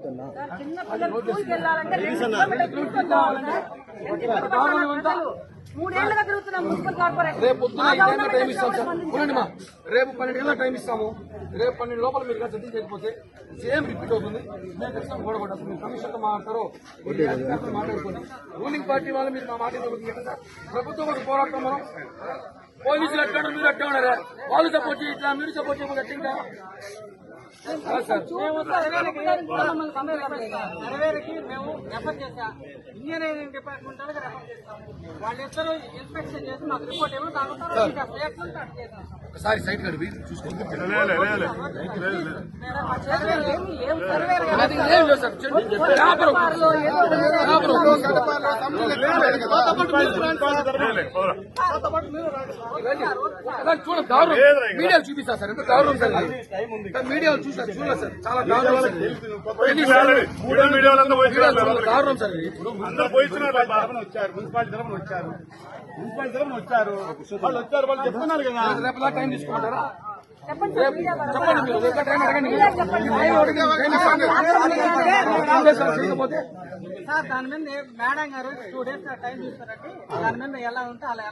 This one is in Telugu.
చిన్న పిల్లలు స్కూల్కి వెళ్ళాలంటే 2 కిలోమీటర్లు తీసుకొని పోవాలంటే ఎంత ఇబ్బంది పడుతున్నారు. 3 ఏళ్లుగా తిరుగుతున్నాం మున్సిపల్ కార్పొరేషన్. రేపు పొద్దున 5 గంటల టైం ఇస్తాం సార్. చూడండి మా రేపు 12 గంటల టైం ఇస్తాము. రేపు 12 లోపల మీరు సెటిల్ చేయకపోతే సేమ్ రిపీట్ అవుతుంది. మేము ఖచ్చితంగా గొడవపడ్డాం. మీరు కమిషన్తో మాట్లాడతారో మాట్లాడుకోండి. రూలింగ్ పార్టీ వాళ్ళు మీరు మా మాట ప్రభుత్వం ఒక పోరాటం. మనం పోలీసులు ఎట్లా మీరు ఎట్లా ఉన్నారా? వాళ్ళు సపోర్ట్ చేయట్లా, మీరు సపోర్ట్ చేయకపోతే ఎట్లా? నెరవేరుకి మేము రెఫర్ చేసాం. ఇంజనీరింగ్ డిపార్ట్మెంట్ వాళ్ళకి రెఫర్ చేస్తాం. వాళ్ళిద్దరూ ఇన్స్పెక్షన్ చేసి మాకు రిపోర్ట్ ఏమో ఒకసారి సైట్ కడిపి చూసుకోండి. మీడియాలు చూపిస్తా సార్. ఎంత గౌరవం సార్. మీడియాలు చూసారు చూడలేదు సార్. చాలా గౌరవం సార్. గౌరవం సార్. మున్సిపాలిటీ వచ్చారు వాళ్ళు చెప్తున్నారు కదా. రేపు టైం తీసుకుంటారా? చెప్పండి మీరు టైం అడగండి. చేయకపోతే సార్ దాని మీద మేడం గారు 2 days టైం చూస్తారండి. దాని మీద ఎలా ఉంటే అలా